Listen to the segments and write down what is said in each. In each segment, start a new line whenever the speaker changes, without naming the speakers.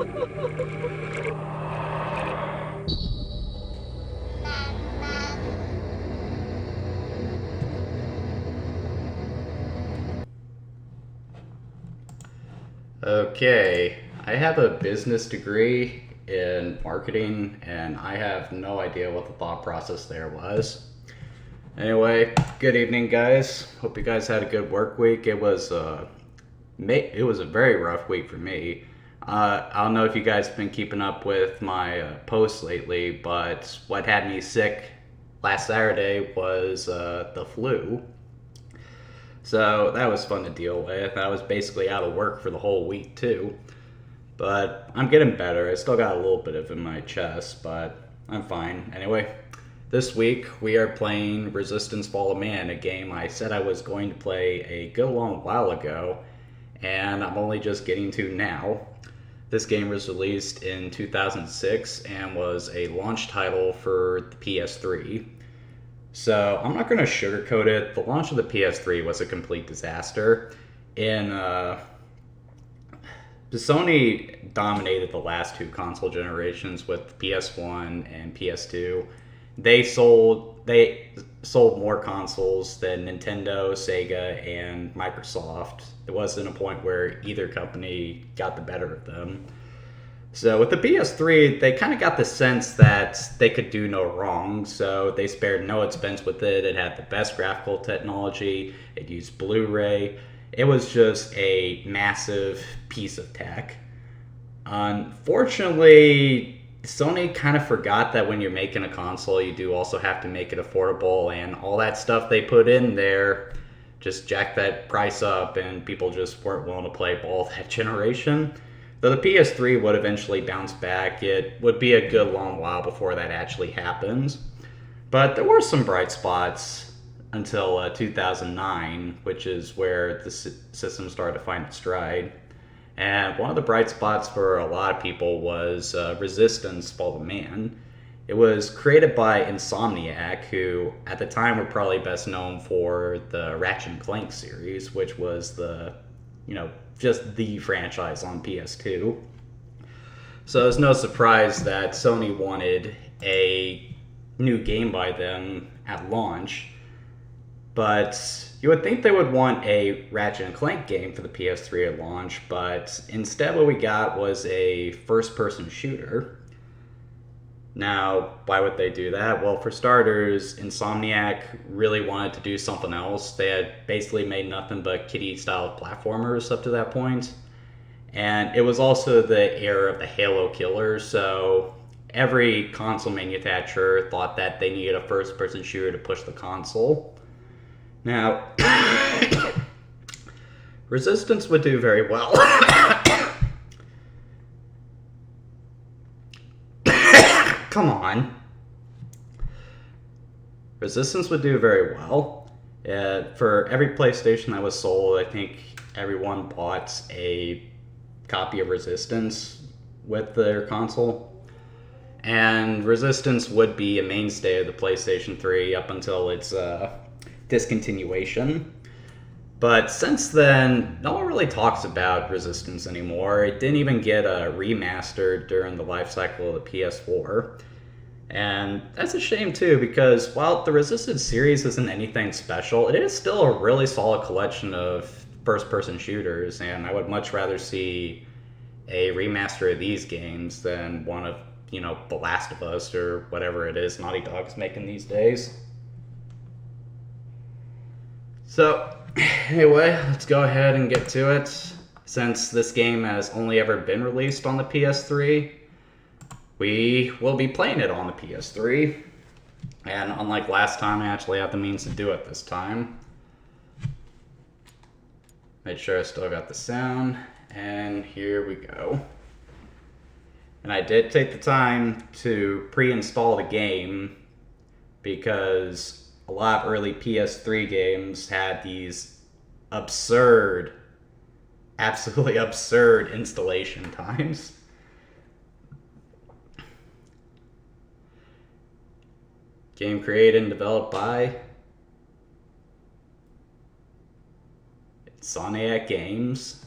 Okay, I have a business degree in marketing, and I have no idea what the thought process there was. Anyway, good evening, guys. Hope you guys had a good work week. It was a very rough week for me. I don't know if you guys have been keeping up with my posts lately, but what had me sick last Saturday was the flu. So that was fun to deal with. I was basically out of work for the whole week too. But I'm getting better. I still got a little bit of it in my chest, but I'm fine. Anyway, this week we are playing Resistance Fall of Man, a game I said I was going to play a good long while ago, and I'm only just getting to now. This game was released in 2006 and was a launch title for the PS3. So I'm not going to sugarcoat it. The launch of the PS3 was a complete disaster. Sony dominated the last two console generations with PS1 and PS2. They sold more consoles than Nintendo, Sega, and Microsoft. There wasn't a point where either company got the better of them. So with the PS3, they kind of got the sense that they could do no wrong, so they spared no expense with it. It had the best graphical technology, it used Blu-ray. It was just a massive piece of tech. Unfortunately, Sony kind of forgot that when you're making a console, you do also have to make it affordable, and all that stuff they put in there just jacked that price up, and people just weren't willing to play ball that generation. Though the PS3 would eventually bounce back, it would be a good long while before that actually happens. But there were some bright spots until 2009, which is where the system started to find its stride. And one of the bright spots for a lot of people was Resistance Fall of Man. It was created by Insomniac, who at the time were probably best known for the Ratchet and Clank series, which was just the franchise on PS2. So it's no surprise that Sony wanted a new game by them at launch. But you would think they would want a Ratchet and Clank game for the PS3 at launch, but instead what we got was a first-person shooter. Now, why would they do that? Well, for starters, Insomniac really wanted to do something else. They had basically made nothing but kiddie-style platformers up to that point. And it was also the era of the Halo killers, so every console manufacturer thought that they needed a first-person shooter to push the console. Now, Resistance would do very well. Come on. Resistance would do very well. For every PlayStation that was sold, I think everyone bought a copy of Resistance with their console. And Resistance would be a mainstay of the PlayStation 3 up until its discontinuation. But since then, no one really talks about Resistance anymore. It didn't even get remastered during the life cycle of the PS4. And that's a shame too, because while the Resistance series isn't anything special, it is still a really solid collection of first-person shooters, and I would much rather see a remaster of these games than one of, The Last of Us or whatever it is Naughty Dog's making these days. So, anyway, let's go ahead and get to it. Since this game has only ever been released on the PS3, we will be playing it on the PS3. And unlike last time, I actually have the means to do it this time. Make sure I still got the sound, and here we go. And I did take the time to pre-install the game because a lot of early PS3 games had these absolutely absurd installation times. Game created and developed by Insomniac Games.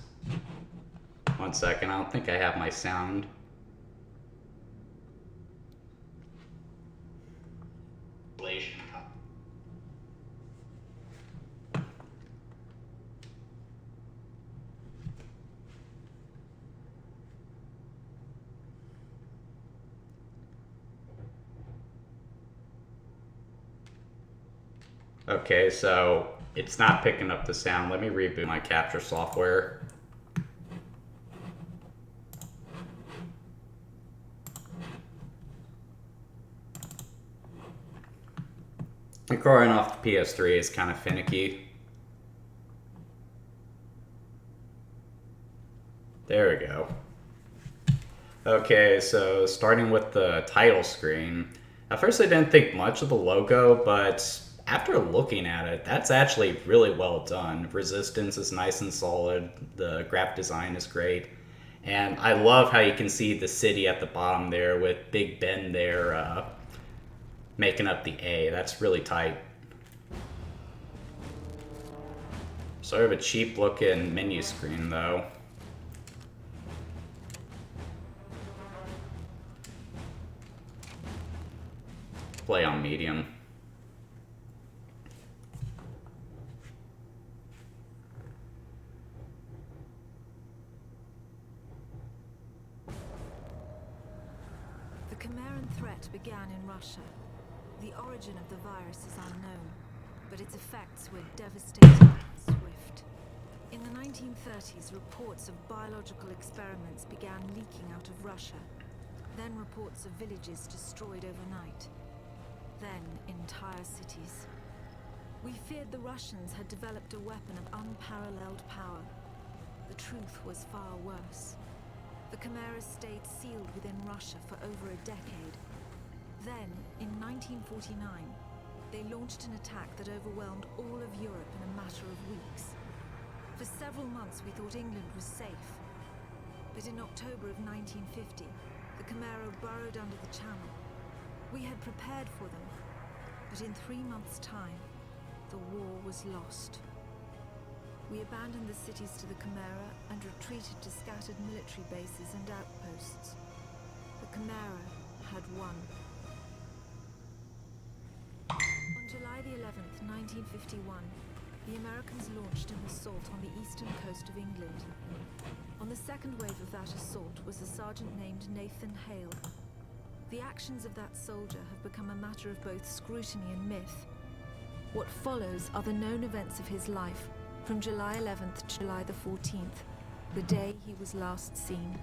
One second, I don't think I have my sound. Okay, so it's not picking up the sound. Let me reboot my capture software. Recording off the PS3 is kind of finicky. There we go. Okay, so starting with the title screen. At first I didn't think much of the logo, but after looking at it, that's actually really well done. Resistance is nice and solid, the graphic design is great, and I love how you can see the city at the bottom there with Big Ben there making up the A. That's really tight. Sort of a cheap looking menu screen though. Play on medium.
The Chimeran threat began in Russia. The origin of the virus is unknown, but its effects were devastating and swift. In the 1930s, reports of biological experiments began leaking out of Russia. Then reports of villages destroyed overnight. Then entire cities. We feared the Russians had developed a weapon of unparalleled power. The truth was far worse. The Chimera stayed sealed within Russia for over a decade. Then, in 1949, they launched an attack that overwhelmed all of Europe in a matter of weeks. For several months we thought England was safe. But in October of 1950, the Chimera burrowed under the Channel. We had prepared for them, but in 3 months' time, the war was lost. We abandoned the cities to the Chimera and retreated to scattered military bases and outposts. The Chimera had won. On July the 11th, 1951, the Americans launched an assault on the eastern coast of England. On the second wave of that assault was a sergeant named Nathan Hale. The actions of that soldier have become a matter of both scrutiny and myth. What follows are the known events of his life, from July 11th to July the 14th, the day he was last seen.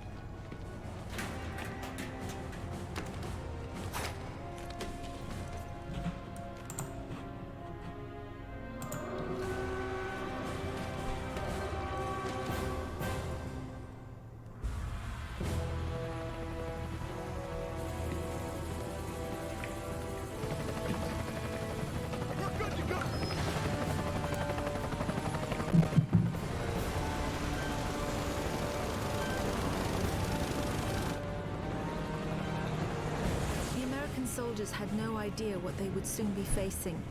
Soldiers had no idea what they would soon be facing.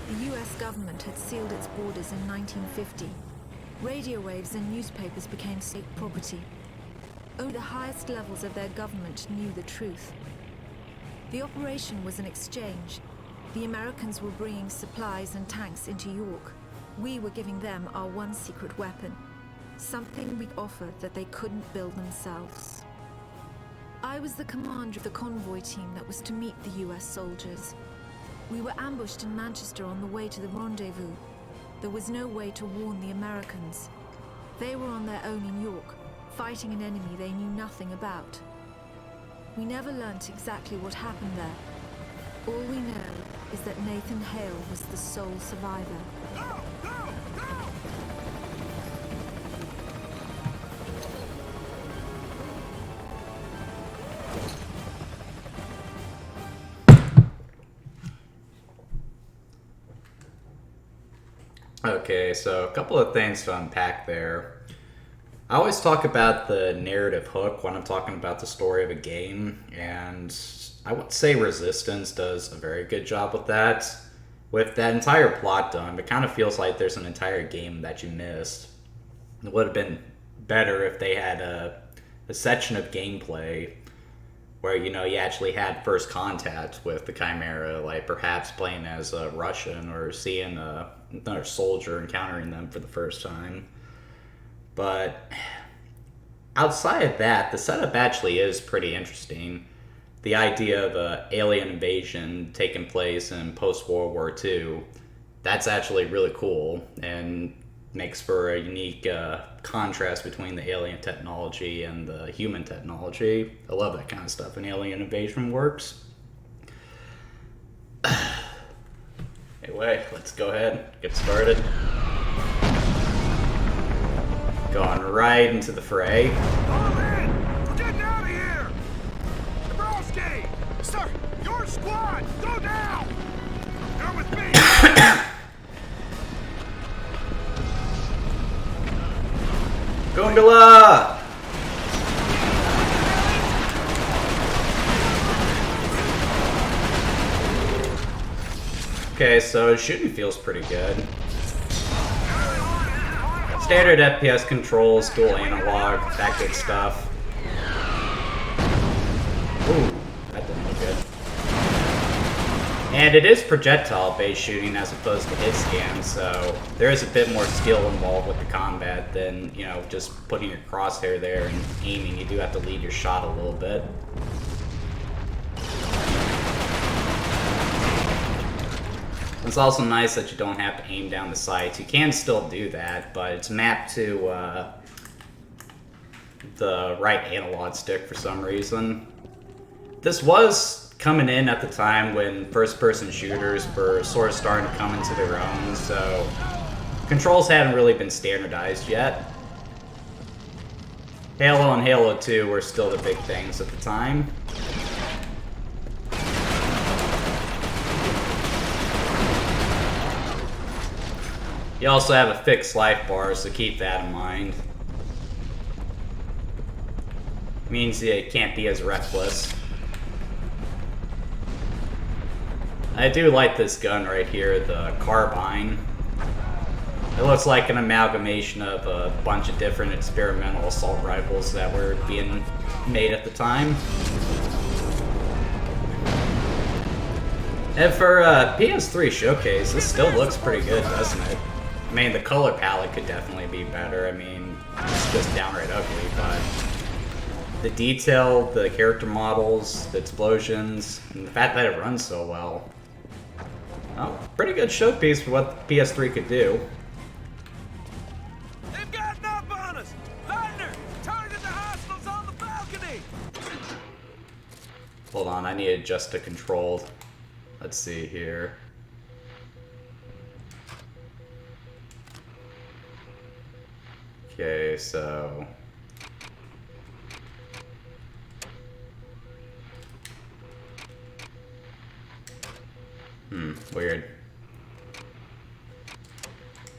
The US government had sealed its borders in 1950. Radio waves and newspapers became state property. Only the highest levels of their government knew the truth. The operation was an exchange. The Americans were bringing supplies and tanks into York. We were giving them our one secret weapon, something we offered that they couldn't build themselves. I was the commander of the convoy team that was to meet the US soldiers. We were ambushed in Manchester on the way to the rendezvous. There was no way to warn the Americans. They were on their own in York, fighting an enemy they knew nothing about. We never learnt exactly what happened there. All we know is that Nathan Hale was the sole survivor.
Okay, so a couple of things to unpack there. I always talk about the narrative hook when I'm talking about the story of a game, and I would say Resistance does a very good job with that. With that entire plot done, it kind of feels like there's an entire game that you missed. It would have been better if they had a section of gameplay where, you know, you actually had first contact with the Chimera, like perhaps playing as a Russian or seeing another soldier encountering them for the first time. But outside of that, the setup actually is pretty interesting. The idea of an alien invasion taking place in post-World War II, that's actually really cool and makes for a unique contrast between the alien technology and the human technology. I love that kind of stuff in alien invasion works. Anyway, let's go ahead, get started. Going right into the fray.
All in! We're getting out of here! Dabrowski! Sir, your squad! Go now! You're with me!
Gondola! Okay, so shooting feels pretty good. Standard FPS controls, dual analog, that good stuff. Ooh, that didn't look good. And it is projectile-based shooting as opposed to hit scan, so there is a bit more skill involved with the combat than, you know, just putting your crosshair there and aiming. You do have to lead your shot a little bit. It's also nice that you don't have to aim down the sights. You can still do that, but it's mapped to the right analog stick for some reason. This was coming in at the time when first-person shooters were sort of starting to come into their own, so controls hadn't really been standardized yet. Halo and Halo 2 were still the big things at the time. You also have a fixed life bar, so keep that in mind. It means you can't be as reckless. I do like this gun right here, the carbine. It looks like an amalgamation of a bunch of different experimental assault rifles that were being made at the time. And for a PS3 showcase, this still looks pretty good, doesn't it? I mean, the color palette could definitely be better. I mean, it's just downright ugly, but the detail, the character models, the explosions, and the fact that it runs so well. Well, pretty good showpiece for what the PS3 could do.
They've got enough on us! Lardner, target the hostiles on the balcony!
Hold on, I need to adjust to controlled. Let's see here. Okay, so... weird.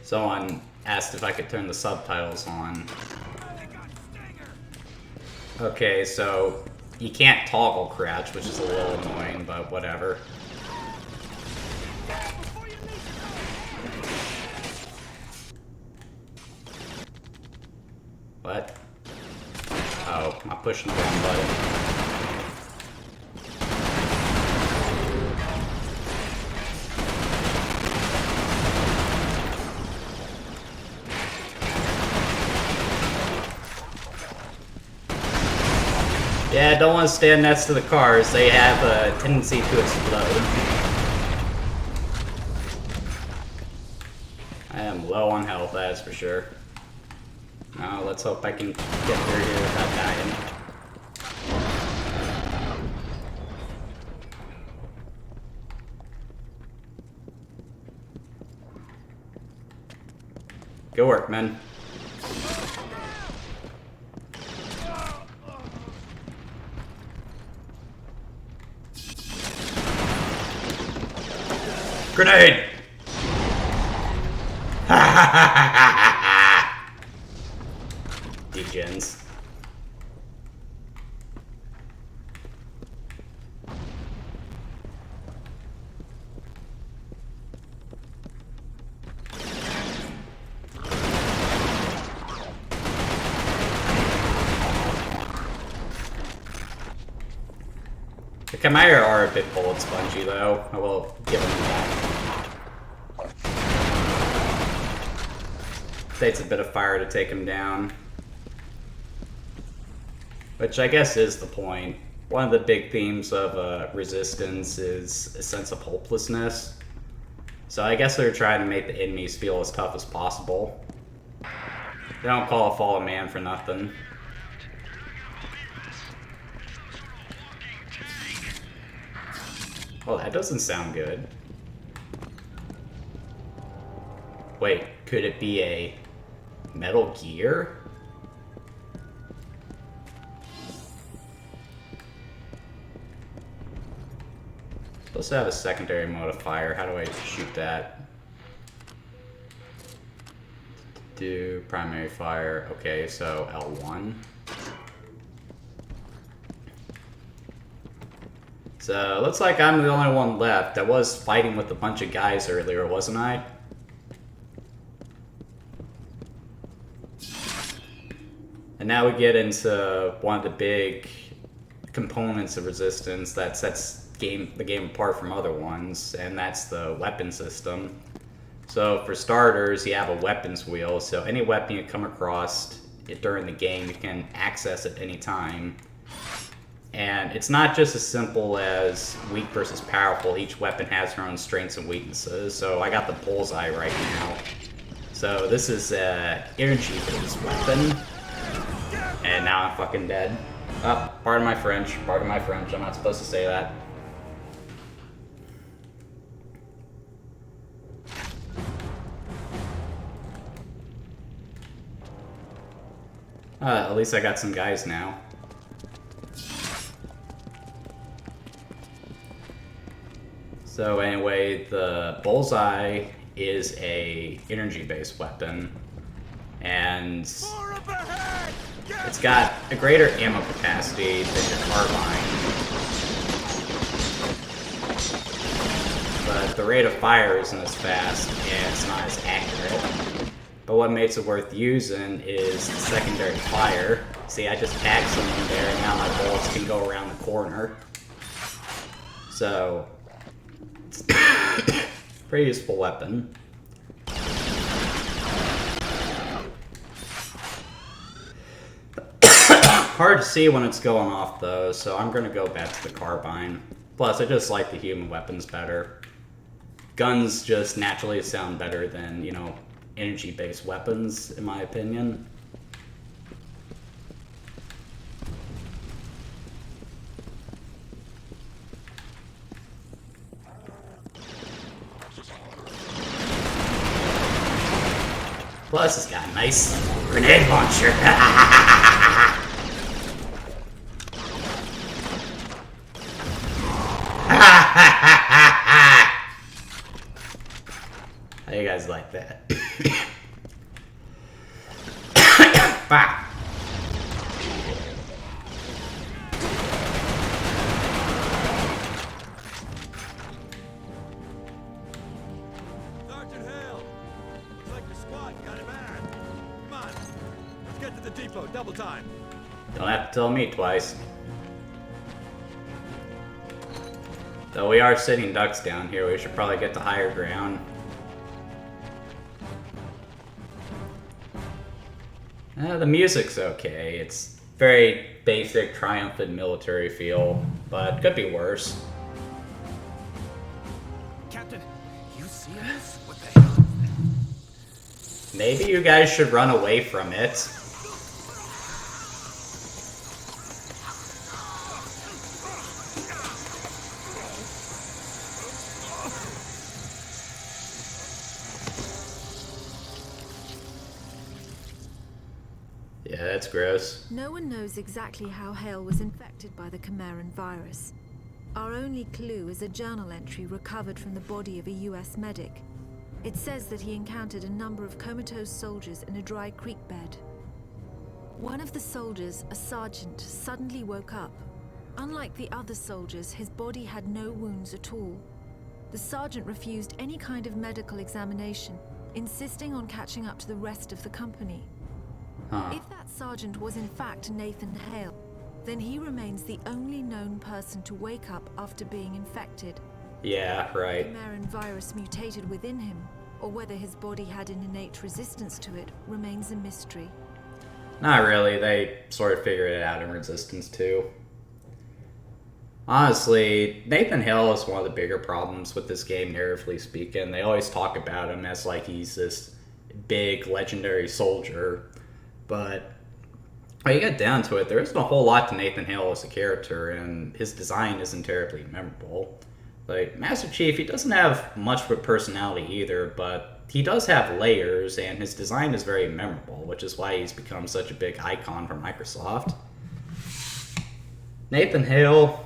Someone asked if I could turn the subtitles on. Okay, so you can't toggle crouch, which is a little annoying, but whatever. What? Oh, I'm pushing the wrong button. Yeah, don't want to stand next to the cars. They have a tendency to explode. I am low on health, that's for sure. Now, let's hope I can get through here without dying. Good work, men. Grenade! Degens. The Chimera are a bit bullet spongy, though. I will give them that. Takes a bit of fire to take him down. Which I guess is the point. One of the big themes of Resistance is a sense of hopelessness. So I guess they're trying to make the enemies feel as tough as possible. They don't call a fallen man for nothing. Well, that doesn't sound good. Wait, could it be a Metal Gear? Supposed to have a secondary mode of fire. How do I shoot that? Do primary fire. Okay, so L1. So, looks like I'm the only one left. I was fighting with a bunch of guys earlier, wasn't I? And now we get into one of the big components of Resistance that sets the game apart from other ones, and that's the weapon system. So, for starters, you have a weapons wheel, so any weapon you come across during the game, you can access at any time. And it's not just as simple as weak versus powerful. Each weapon has their own strengths and weaknesses. So I got the bullseye right now. So this is an energy-based weapon. And now I'm fucking dead. Oh, pardon my French. Pardon my French. I'm not supposed to say that. At least I got some guys now. So anyway, the bullseye is a energy-based weapon, and it's got a greater ammo capacity than your carbine, but the rate of fire isn't as fast and it's not as accurate. But what makes it worth using is the secondary fire. See, I just tagged someone there and now my bullets can go around the corner. So pretty useful weapon. Hard to see when it's going off though, so I'm gonna go back to the carbine. Plus, I just like the human weapons better. Guns just naturally sound better than, you know, energy-based weapons, in my opinion. Plus, it's got a nice grenade launcher. How you guys like that? Bah.
Sergeant Hale! Looks like your squad got it bad. Come on, let's get to the depot, double time.
Don't have to tell me twice. Though we are sitting ducks down here, we should probably get to higher ground. The music's okay. It's very basic, triumphant military feel, but could be worse.
Captain, you see this? What the hell?
Maybe you guys should run away from it. Yeah, that's gross.
No one knows exactly how Hale was infected by the Chimeran virus. Our only clue is a journal entry recovered from the body of a US medic. It says that he encountered a number of comatose soldiers in a dry creek bed. One of the soldiers, a sergeant, suddenly woke up. Unlike the other soldiers, his body had no wounds at all. The sergeant refused any kind of medical examination, insisting on catching up to the rest of the company. If that sergeant was in fact Nathan Hale, then he remains the only known person to wake up after being infected.
Yeah, right.
The Chimeran virus mutated within him, or whether his body had an innate resistance to it, remains a mystery.
Not really. They sort of figured it out in Resistance 2. Honestly, Nathan Hale is one of the bigger problems with this game, narratively speaking. They always talk about him as like he's this big, legendary soldier. But when you get down to it, there isn't a whole lot to Nathan Hale as a character, and his design isn't terribly memorable. Like, Master Chief, he doesn't have much of a personality either, but he does have layers, and his design is very memorable, which is why he's become such a big icon for Microsoft. Nathan Hale,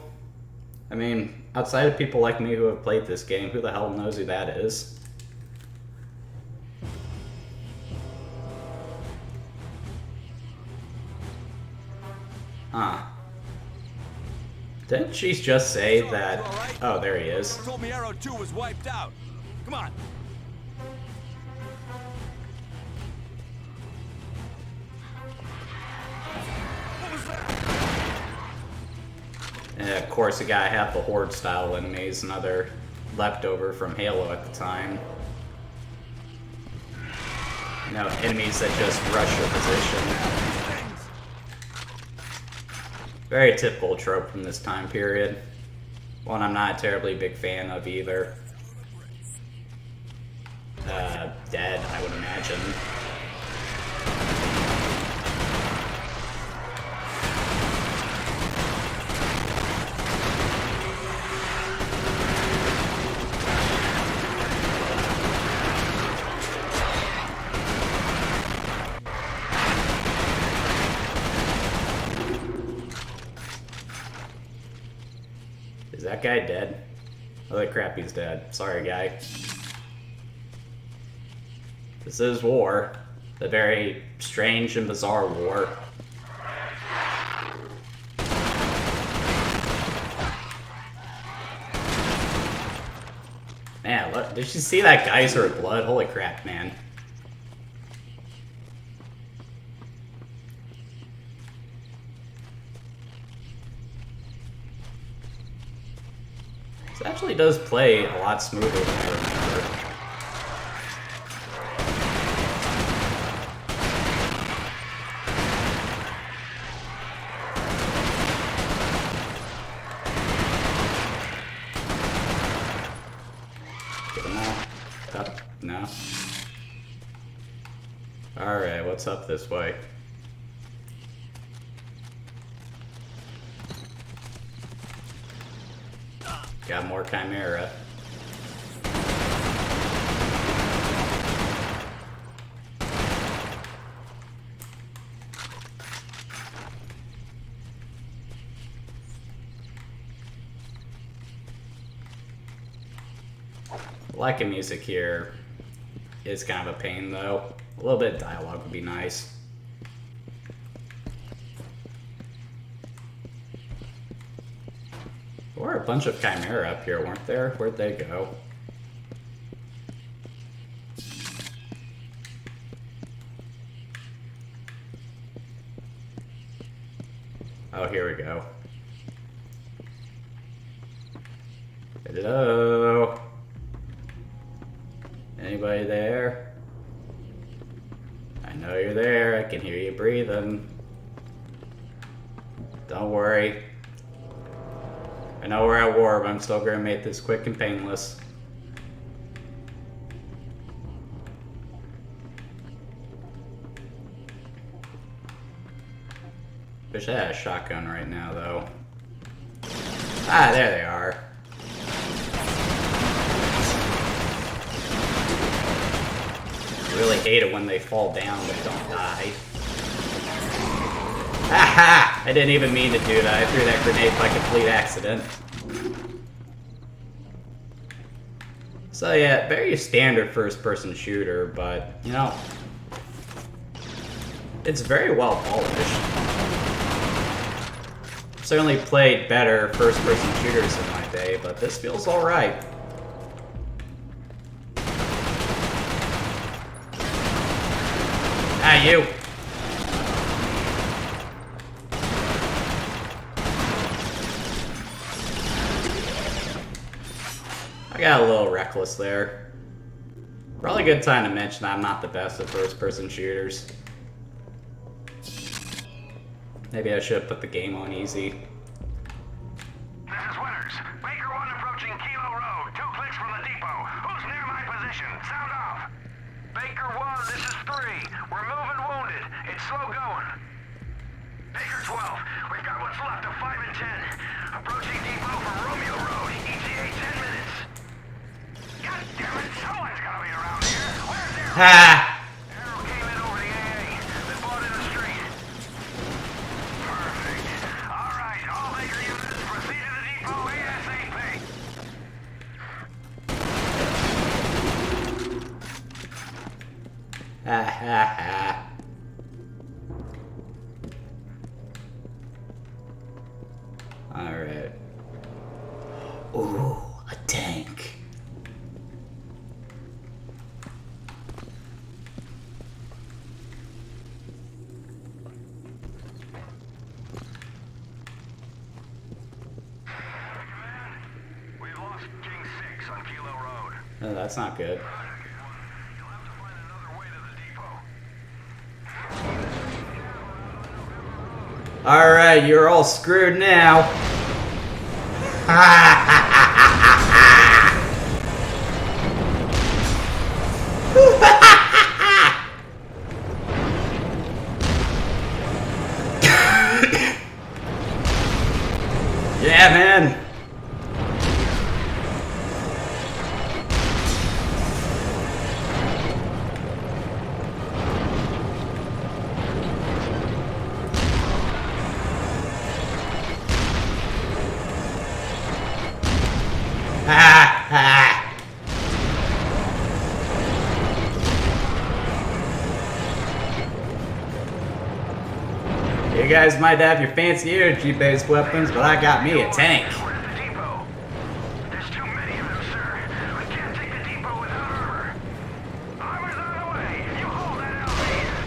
I mean, outside of people like me who have played this game, who the hell knows who that is? Huh. Didn't she just say that... Oh, there he is.
Told me Arrow 2 was wiped out. Come on. What was that?
And of course, you gotta have the Horde-style enemies, another leftover from Halo at the time. You know, enemies that just rush your position. Very typical trope from this time period. One I'm not a terribly big fan of either. Dead, I would imagine. Is that guy dead? Holy crap, he's dead. Sorry, guy. This is war. A very strange and bizarre war. Man, look, did you see that geyser of blood? Holy crap, man. This actually does play a lot smoother than I remember. Get them all. Up? No. Alright, what's up this way? Got more Chimera. Like the music here is kind of a pain though. A little bit of dialogue would be nice. There were a bunch of Chimera up here, weren't there? Where'd they go? Oh, here we go. Hello? Anybody there? I know you're there. I can hear you breathing. Don't worry. I know we're at war, but I'm still gonna make this quick and painless. Wish I had a shotgun right now, though. Ah, there they are. I really hate it when they fall down but don't die. Aha! I didn't even mean to do that. I threw that grenade by complete accident. So yeah, very standard first-person shooter, but, you know, it's very well polished. Certainly played better first-person shooters in my day, but this feels alright. Ah, you! I got a little reckless there. Probably a good time to mention I'm not the best at first-person shooters. Maybe I should have put the game on easy.
This is Winters. Baker 1 approaching Kilo Road. 2 clicks from the depot. Who's near my position? Sound off. Baker 1, this is 3. We're moving wounded. It's slow going. Baker 12, we've got what's left of 5 and 10. Approaching depot from Romeo Road. ETA 10 minutes. God damn it, someone's gotta be around here. Where's Arrow?
Ha!
Arrow came in over the AA. Been bought in the street. Perfect. All right, all Baker units, proceed to the depot ASAP.
Ha ha ha. Alright. Ooh, a tank.
We've lost King 6 on Kilo Road.
Oh, that's not good.
You'll have to find another way to the depot.
Alright, you're all screwed now. Yeah, man. Ha ha. You guys might have your fancy energy-based weapons, but I got me a tank.
Where's the depot? There's too many of them, sir. We can't take the depot without armor. Armor's on the way. You hold that LZ.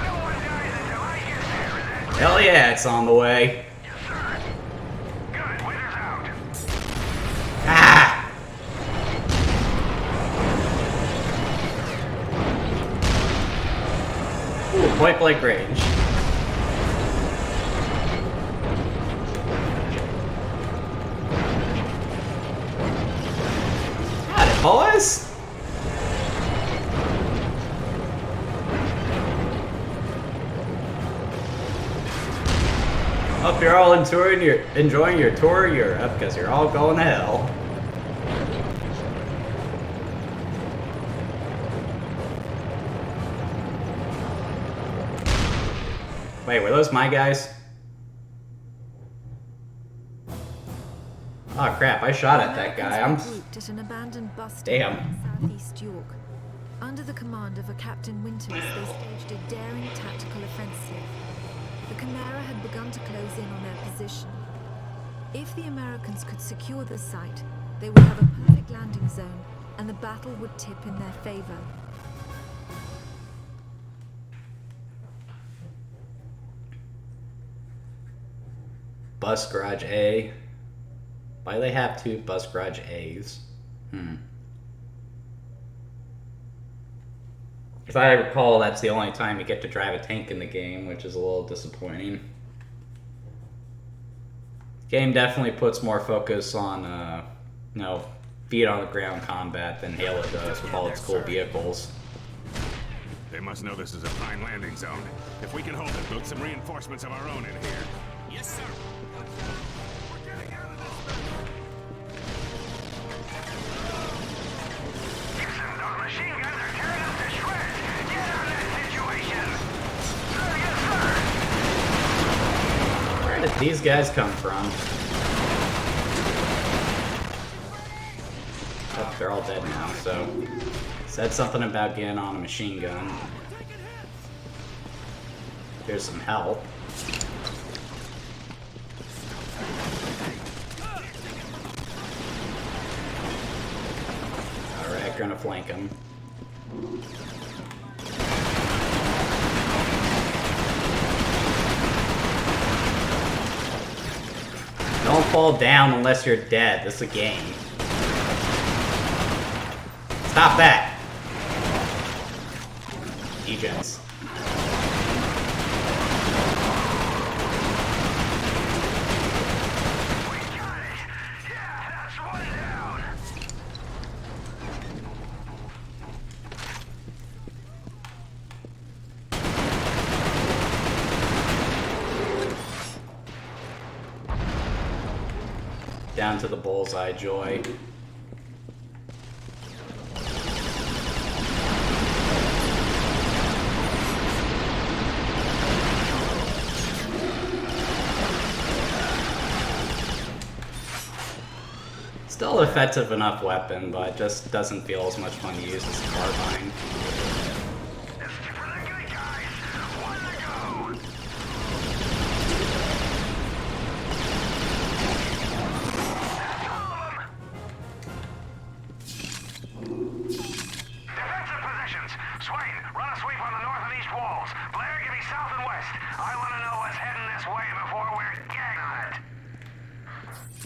No one dies until I get there. Is that clear?
Hell yeah, it's on the way.
Yes, sir. Good. Winter's out.
Ah! Ooh, point blank range. Got it, boys. Hope you're all enjoying your tour of Europe, because you're all going to hell. Wait, were those my guys? Oh crap, I shot at that guy. I'm...
Grouped at an abandoned bus
Damn.
stop in southeast York. Under the command of a Captain Winters, they staged a daring tactical offensive. The Chimera had begun to close in on their position. If the Americans could secure the site, they would have a perfect landing zone, and the battle would tip in their favor.
Bus Garage A. Why do they have two Bus Garage A's? If I recall, that's the only time you get to drive a tank in the game, which is a little disappointing. Game definitely puts more focus on, feet on the ground combat than Halo does with all its cool vehicles.
They must know this is a prime landing zone. If we can hold it, build some reinforcements of our own in here.
Yes, sir.
We're getting out of this thing. Gibson, those machine guns are tearing up to shreds. Get on that situation. Sir, yes, sir.
Where did these guys come from? Oh, they're all dead now, so... Said something about getting on a machine gun. Here's some help. Alright, gonna flank him. Don't fall down unless you're dead. This is a game. Stop that! Degens. Down to the bullseye, Joy. Still effective enough weapon, but just doesn't feel as much fun to use as the carbine.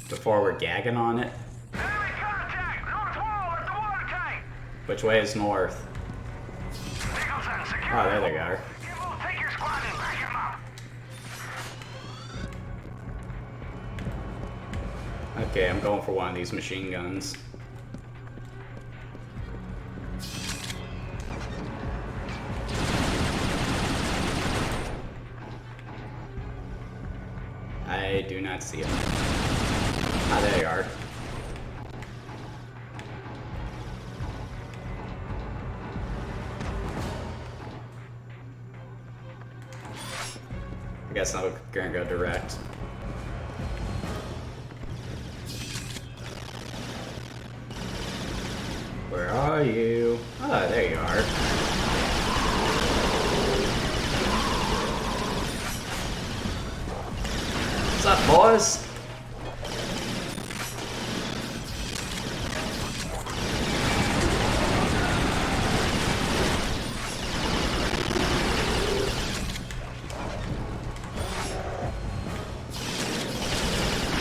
Before we're gagging on it.
Enemy contact! North wall at the water tank!
Which way is north?
Nicholson, secure.
Oh, there they are.
Gimble, take your squad and back him up.
Okay, I'm going for one of these machine guns. I do not see him. Ah, there you are. I guess I'm gonna go direct. Where are you? Ah, there you are. What's up, boys?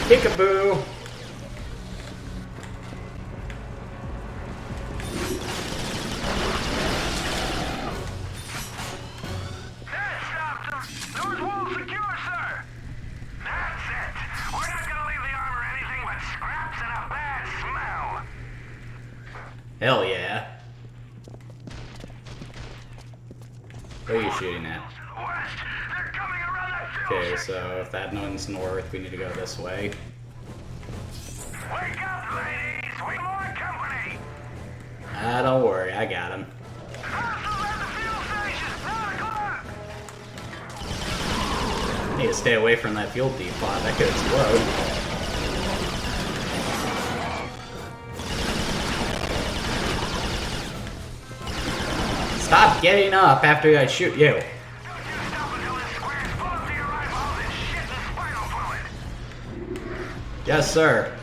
Peekaboo!
North wall secure, sir! That's it! We're not gonna leave the armor anything but scraps and a bad smell!
Hell yeah. What are you shooting at?
West! They're coming around that fuel
Okay,
section.
so if that one's north, we need to go this way.
Wake up, ladies! We want company!
Ah, don't worry, I got him.
Hustle at the fuel station! 9 o'clock!
Need to stay away from that fuel depot, that could explode. Stop getting up after I shoot you.
Don't you stop until this square's full up to your eyeballs and shit and spinal fluid!
Yes, sir.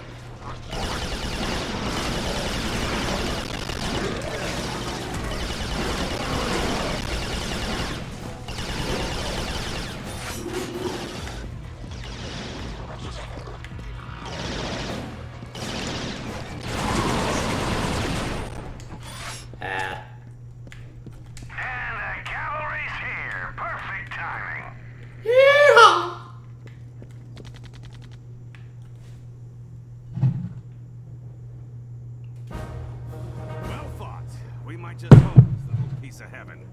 Ah.
And the cavalry's here. Perfect timing.
Yeehaw!
Well fought. We might just hold this little piece of heaven.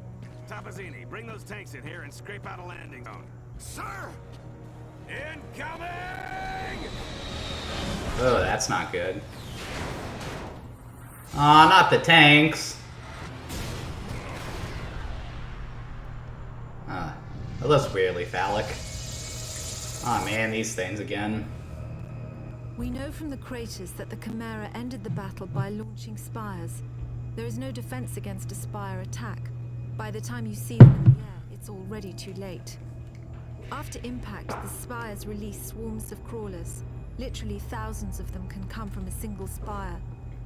Tapazzini, bring those tanks in here and scrape out a landing zone. Sir! Incoming!
Oh, that's not good. Aw, not the tanks. That looks weirdly phallic. Aw, man, these things again.
We know from the craters that the Chimera ended the battle by launching spires. There is no defense against a spire attack. By the time you see them in the air, it's already too late. After impact, the spires release swarms of crawlers. Literally thousands of them can come from a single spire.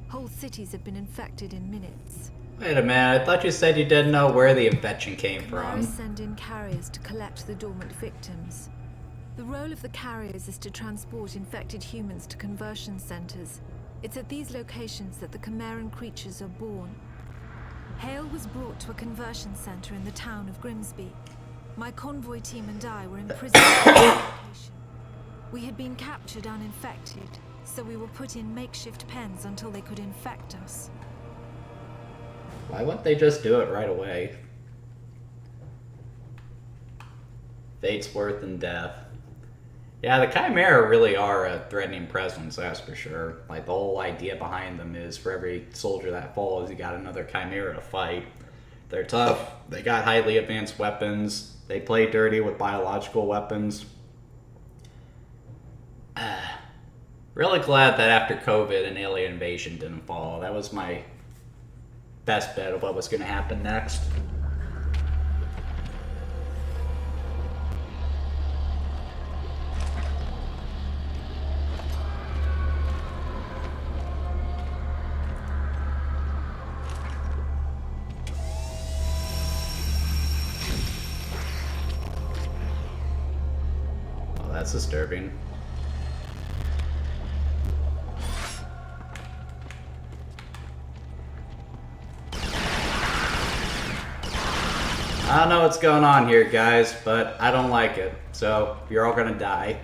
Whole cities have been infected in minutes.
Wait a minute, I thought you said you didn't know where the infection came
Chimera
from.
send in carriers to collect the dormant victims. The role of the carriers is to transport infected humans to conversion centers. It's at these locations that the Chimeran creatures are born. Hale was brought to a conversion center in the town of Grimsby. My convoy team and I were imprisoned at the location. We had been captured uninfected, so we were put in makeshift pens until they could infect us.
Why wouldn't they just do it right away? Fate's worth and death. Yeah, the Chimera really are a threatening presence, that's for sure. Like, the whole idea behind them is for every soldier that falls, you got another Chimera to fight. They're tough, they got highly advanced weapons, they play dirty with biological weapons. Really glad that after COVID an alien invasion didn't follow. That was my best bet of what was going to happen next. Oh, that's disturbing. I don't know what's going on here, guys, but I don't like it. So, you're all gonna die.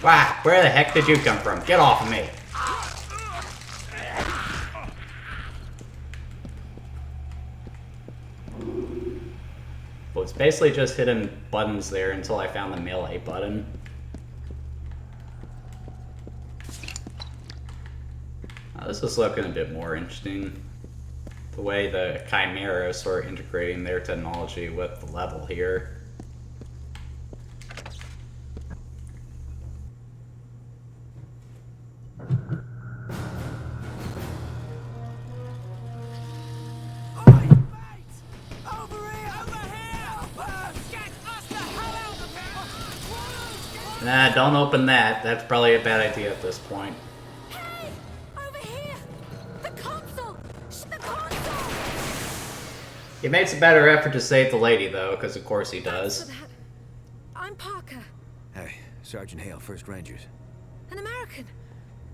Wow, where the heck did you come from? Get off of me. Well, it's basically just hitting buttons there until I found the melee button. This is looking a bit more interesting. The way the Chimera is sort of integrating their technology with the level here. Nah, don't open that. That's probably a bad idea at this point. He makes a better effort to save the lady, though, because of course he does.
I'm Parker.
Hey, Sergeant Hale, 1st Rangers.
An American.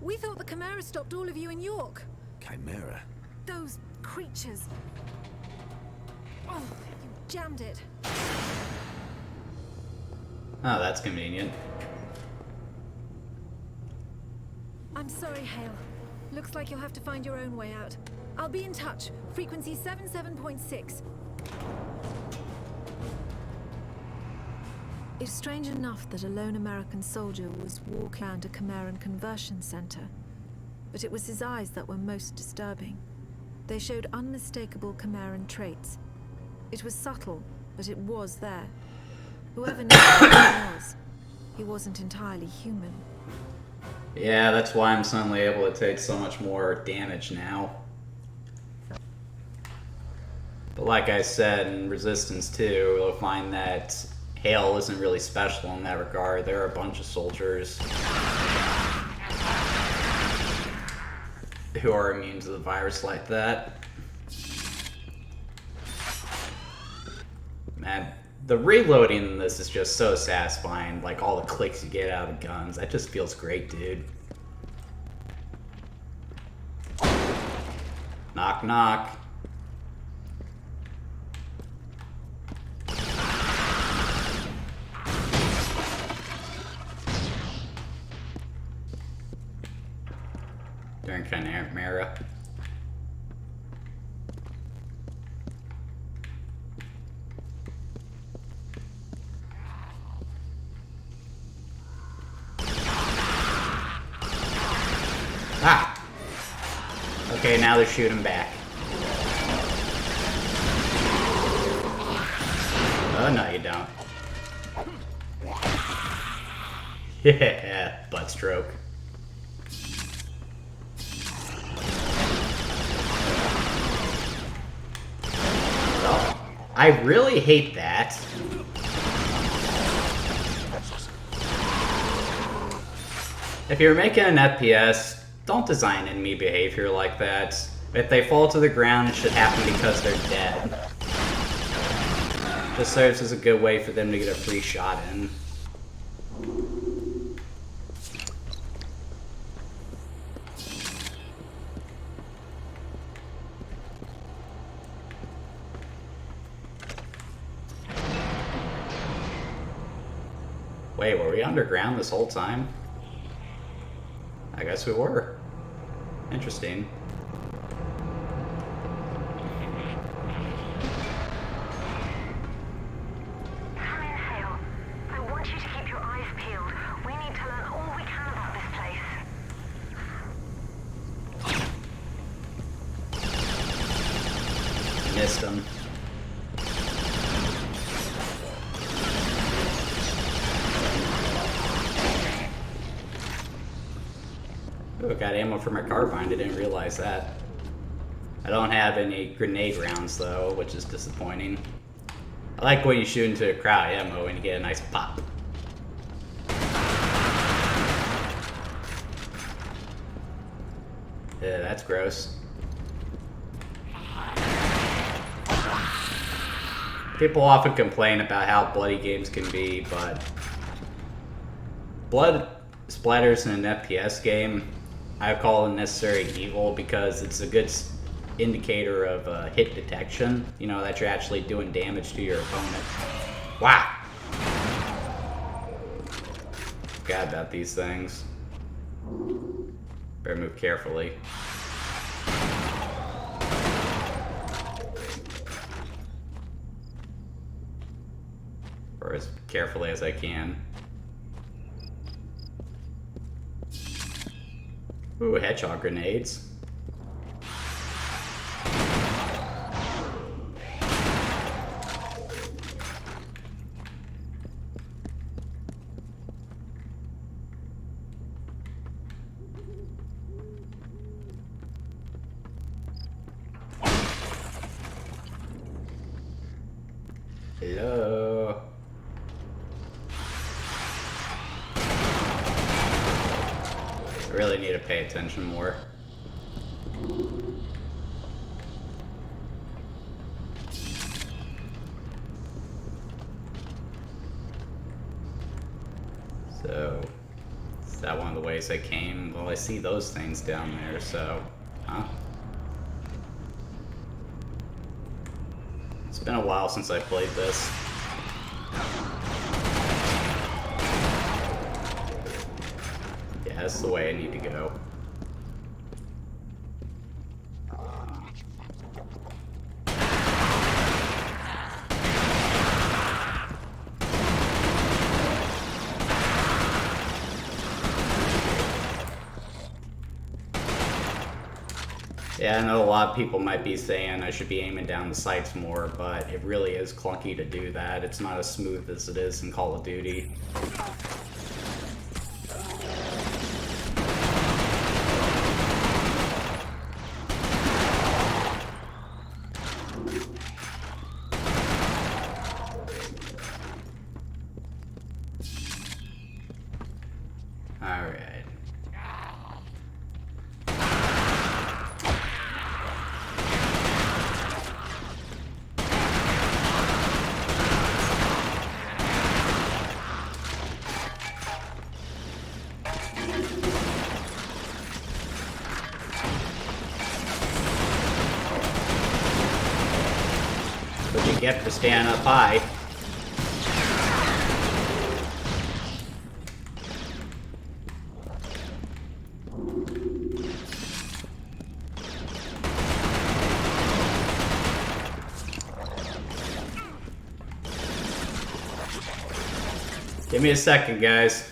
We thought the Chimera stopped all of you in York.
Chimera?
Those creatures. Oh, you jammed it.
Oh, that's convenient.
I'm sorry, Hale. Looks like you'll have to find your own way out. I'll be in touch. Frequency 77.6. It's strange enough that a lone American soldier was walking around a Chimeran conversion center. But it was his eyes that were most disturbing. They showed unmistakable Chimeran traits. It was subtle, but it was there. Whoever knew who he was, he wasn't entirely human.
Yeah, that's why I'm suddenly able to take so much more damage now. But like I said, in Resistance 2, you'll find that Hale isn't really special in that regard. There are a bunch of soldiers who are immune to the virus like that. Man, the reloading in this is just so satisfying. Like, all the clicks you get out of the guns. That just feels great, dude. Knock, knock. During Chimera. Ah! Okay, now they're shooting back. Oh, no, you don't. Yeah, butt stroke. Well, I really hate that. If you're making an FPS, don't design enemy behavior like that. If they fall to the ground, it should happen because they're dead. Just serves as a good way for them to get a free shot in. Wait, were we underground this whole time? I guess we were. Interesting.
Come in, Hale. I want you to keep your eyes peeled. We need to learn all we can about this place.
Missed him. Ooh, got ammo for my carbine. I didn't realize that. I don't have any grenade rounds though, which is disappointing. I like when you shoot into a crowd ammo and you get a nice pop. Yeah, that's gross. People often complain about how bloody games can be, but blood splatters in an FPS game, I call a necessary evil because it's a good indicator of hit detection. You know, that you're actually doing damage to your opponent. Wow! Forgot about these things. Better move carefully. Or as carefully as I can. Ooh, hedgehog grenades. Hello. I really need to pay attention more. So, is that one of the ways I came? Well, I see those things down there, so, huh? It's been a while since I played this. Yeah, that's the way I need to go. Yeah, I know a lot of people might be saying I should be aiming down the sights more, but it really is clunky to do that. It's not as smooth as it is in Call of Duty. Alright. What you get for standing up high. Give me a second, guys.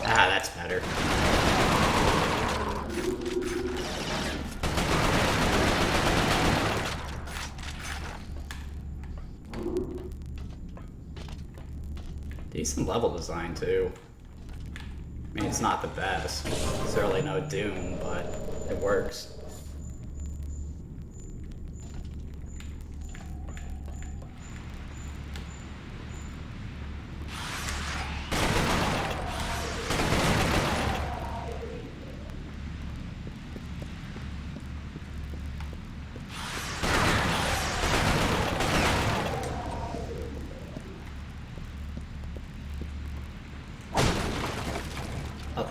Ah, that's better. Decent level design, too. I mean, it's not the best. Certainly no Doom, but it works.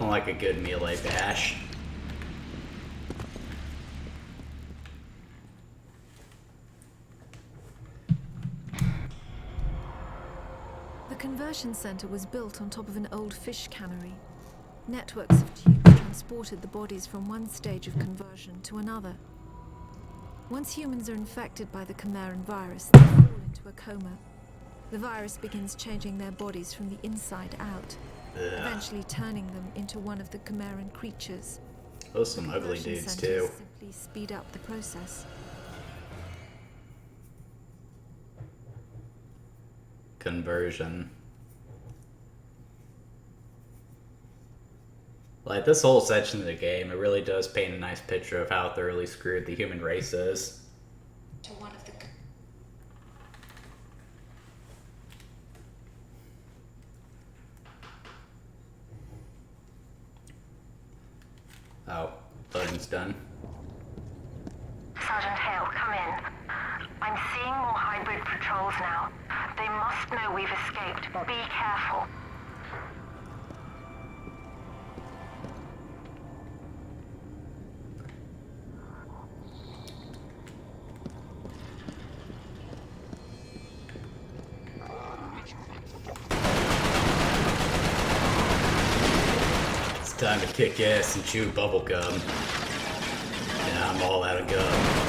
Nothing like a good melee bash.
The conversion center was built on top of an old fish cannery. Networks of tubes transported the bodies from one stage of conversion to another. Once humans are infected by the Chimeran virus, they fall into a coma. The virus begins changing their bodies from the inside out, eventually turning them into one of the Chimeran creatures.
Those some ugly
Conversion
dudes
centers
too.
simply speed up the process.
Conversion. Like, this whole section of the game, it really does paint a nice picture of how thoroughly screwed the human race is.
To one of the
Oh, loading's done.
Sergeant Hale, come in. I'm seeing more hybrid patrols now. They must know we've escaped. Be careful.
It's time to kick ass and chew bubblegum. Yeah, I'm all out of gum.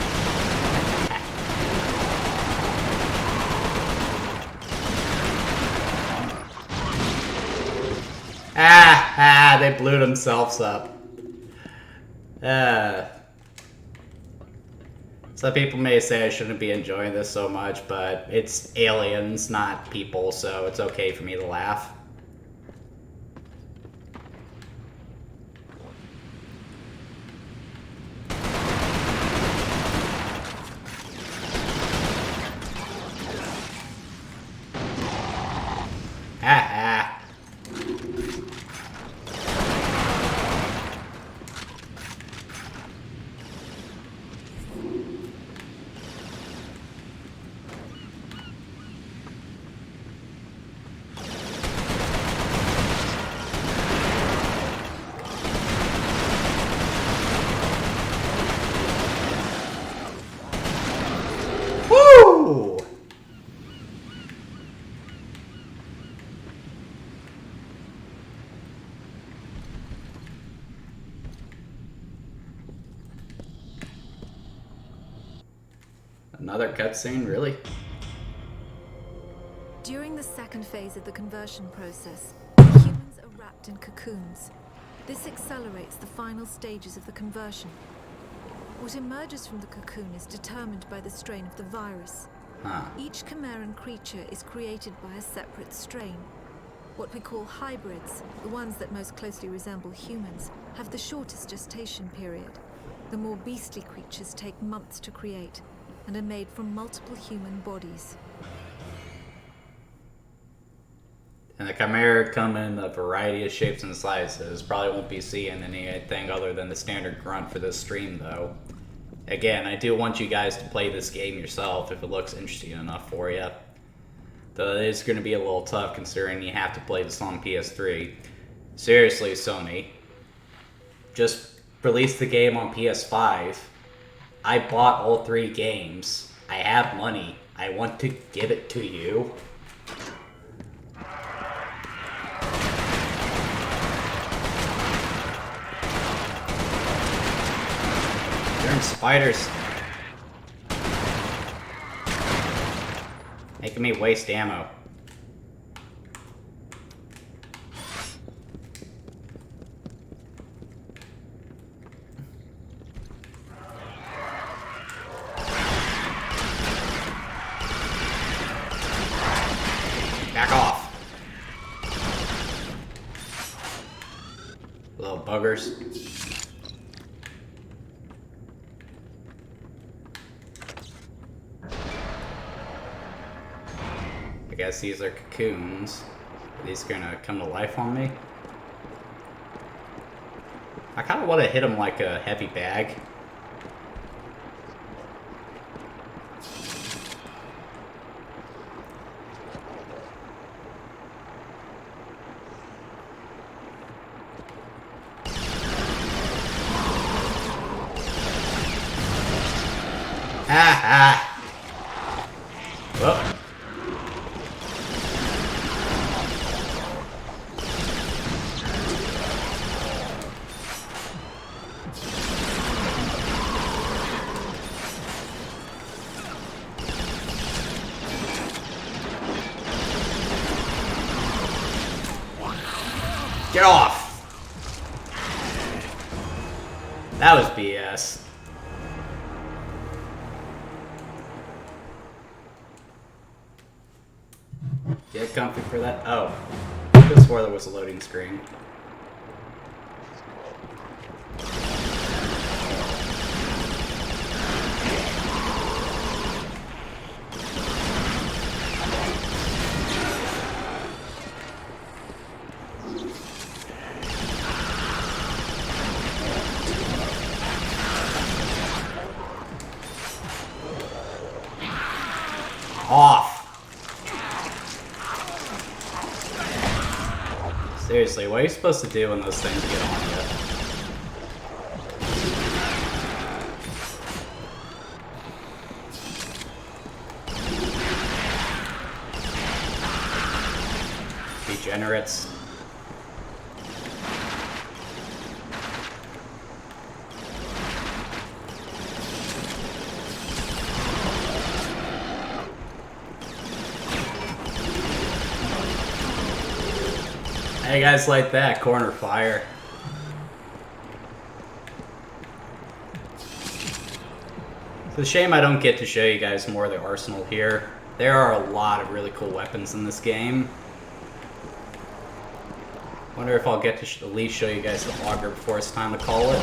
They blew themselves up. Some people may say I shouldn't be enjoying this so much, but it's aliens, not people, so it's okay for me to laugh. Woo! Another cutscene, really?
During the second phase of the conversion process, humans are wrapped in cocoons. This accelerates the final stages of the conversion. What emerges from the cocoon is determined by the strain of the virus. Each Chimeran creature is created by a separate strain. What we call hybrids, the ones that most closely resemble humans, have the shortest gestation period. The more beastly creatures take months to create and are made from multiple human bodies.
And the Chimera come in a variety of shapes and sizes. Probably won't be seeing anything other than the standard grunt for this stream, though. Again, I do want you guys to play this game yourself if it looks interesting enough for you. Though it is going to be a little tough considering you have to play this on PS3. Seriously, Sony. Just release the game on PS5. I bought all 3 games. I have money. I want to give it to you. Darn spiders. Making me waste ammo. Back off. Little buggers. I guess these are cocoons. Are these gonna come to life on me? I kind of want to hit them like a heavy bag. Oh. Get off! That was BS. Get comfy for that. Oh. I could have swore there was a loading screen. Off! Seriously, what are you supposed to do when those things get on you? Degenerates. How you guys like that? Corner fire. It's a shame I don't get to show you guys more of the arsenal here. There are a lot of really cool weapons in this game. Wonder if I'll get to at least show you guys the auger before it's time to call it.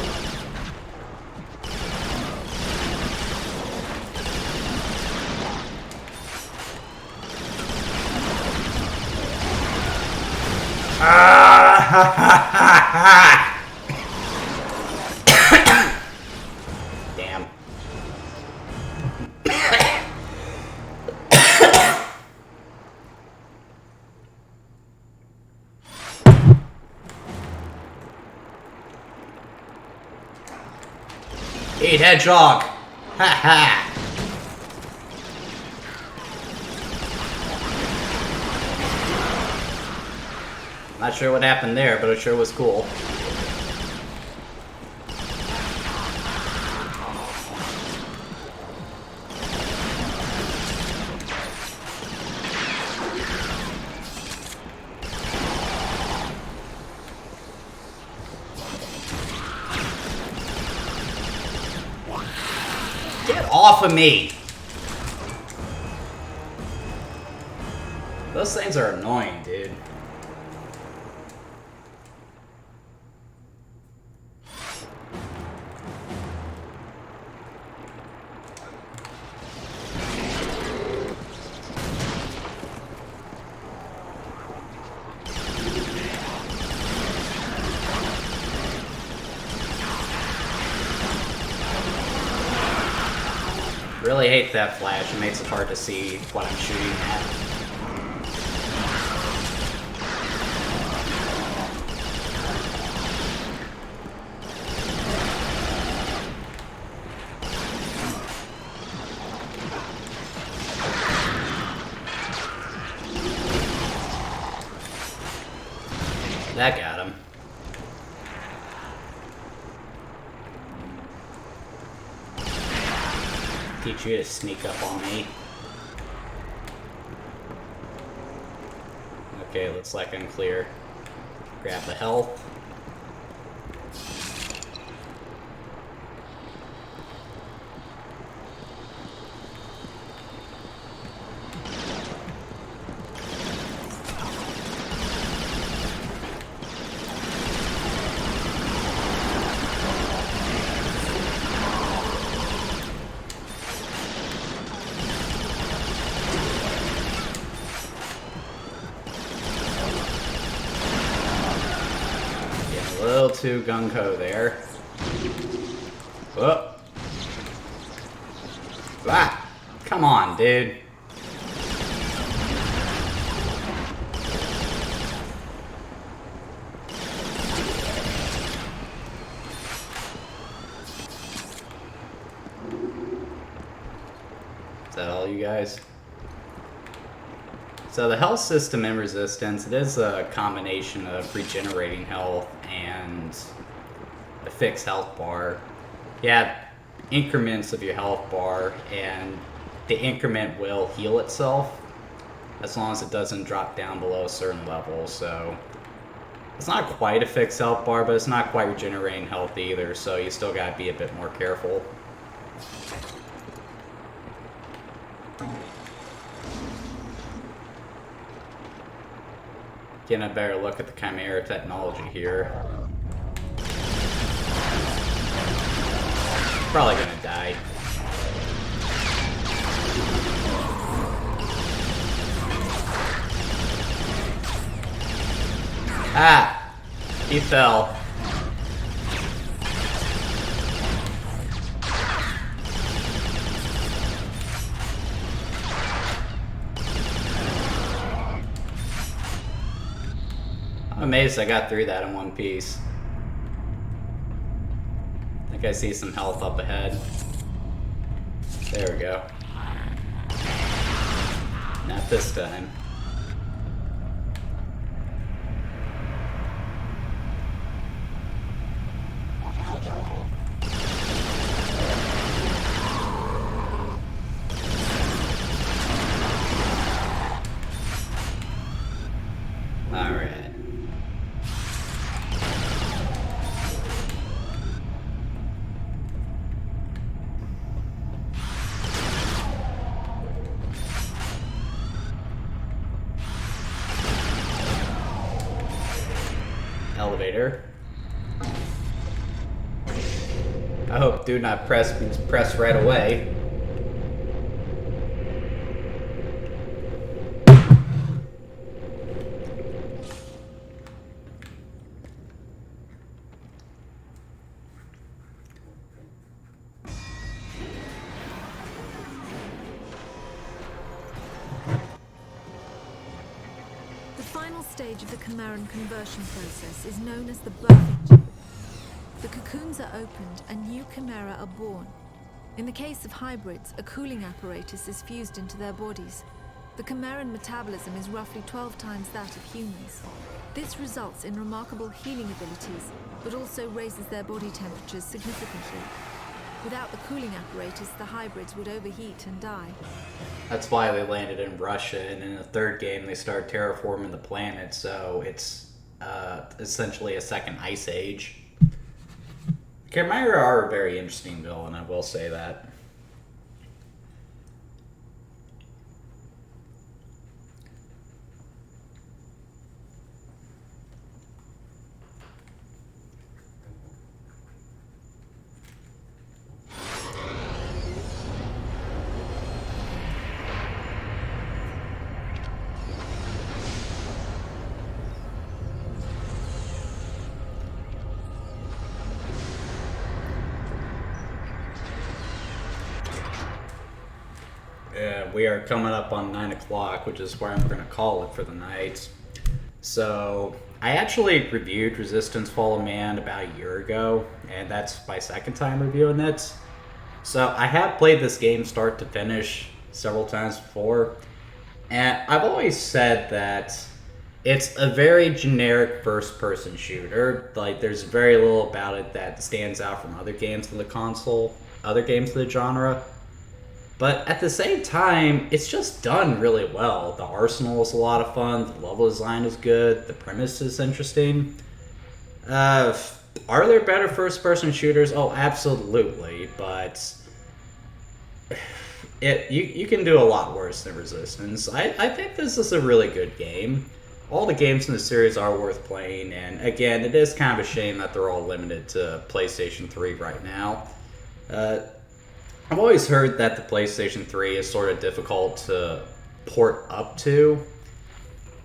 Damn. Eat hedgehog. Ha ha. Not sure what happened there, but it sure was cool. Get off of me! Those things are annoying, dude. Really hate that flash. It makes it hard to see what I'm shooting at. That got him. Teach you to sneak up on me. Okay, looks like I'm clear. Grab the health. A little too gung-ho there. Whoop. Ah! Come on, dude. Is that all, you guys? So the health system in Resistance, it is a combination of regenerating health and a fixed health bar. You have increments of your health bar, and the increment will heal itself as long as it doesn't drop down below a certain level. So it's not quite a fixed health bar, but it's not quite regenerating health either, so you still gotta be a bit more careful. Getting a better look at the Chimera technology here. Probably gonna die. Ah! He fell. I'm amazed I got through that in one piece. I think I see some health up ahead. There we go. Not this time. Elevator. I hope do not press means press right away.
The final stage of the Chimeran conversion process is known as the birthing. The cocoons are opened and new Chimera are born. In the case of hybrids, a cooling apparatus is fused into their bodies. The Chimeran metabolism is roughly 12 times that of humans. This results in remarkable healing abilities, but also raises their body temperatures significantly. Without the cooling apparatus, the hybrids would overheat and die.
That's why they landed in Russia, and in the third game they started terraforming the planet, so it's essentially a second ice age. Chimera are a very interesting villain, I will say that. We are coming up on 9 o'clock, which is where I'm going to call it for the night. So, I actually reviewed Resistance Fall of Man about a year ago, and that's my second time reviewing it. So, I have played this game start to finish several times before, and I've always said that it's a very generic first-person shooter. Like, there's very little about it that stands out from other games in the console, other games of the genre. But at the same time, it's just done really well. The arsenal is a lot of fun, the level design is good, the premise is interesting. Are there better first-person shooters? Oh, absolutely, but you can do a lot worse than Resistance. I think this is a really good game. All the games in the series are worth playing, and again, it is kind of a shame that they're all limited to PlayStation 3 right now. I've always heard that the PlayStation 3 is sort of difficult to port up to.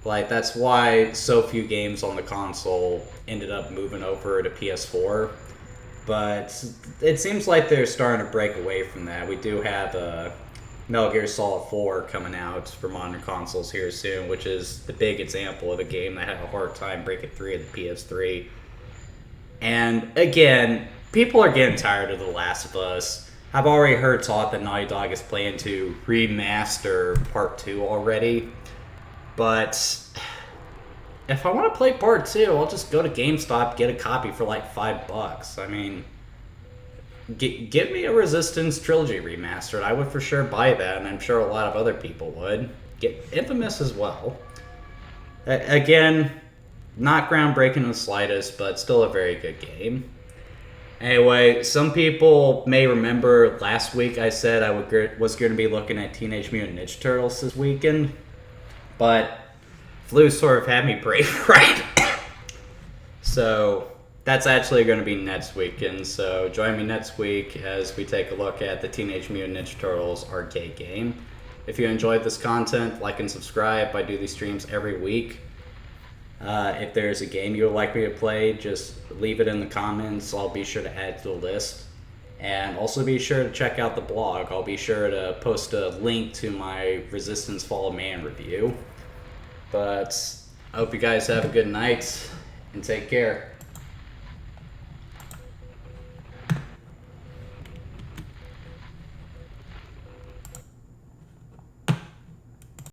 Like, that's why so few games on the console ended up moving over to PS4. But it seems like they're starting to break away from that. We do have Metal Gear Solid 4 coming out for modern consoles here soon, which is the big example of a game that had a hard time breaking through of the PS3. And again, people are getting tired of The Last of Us. I've already heard talk that Naughty Dog is planning to remaster Part 2 already. but if I want to play part 2, I'll just go to GameStop, get a copy for like $5. I mean, give me a Resistance Trilogy remastered. I would for sure buy that, and I'm sure a lot of other people would. Get Infamous as well. Again, not groundbreaking in the slightest, but still a very good game. Anyway, some people may remember last week I said I was going to be looking at Teenage Mutant Ninja Turtles this weekend, but flu sort of had me break right. So that's actually going to be next weekend. So join me next week as we take a look at the Teenage Mutant Ninja Turtles arcade game. If you enjoyed this content, like and subscribe. I do these streams every week. If there's a game you would like me to play, just leave it in the comments. I'll be sure to add to the list. And also be sure to check out the blog. I'll be sure to post a link to my Resistance Fall of Man review. But I hope you guys have a good night and take care.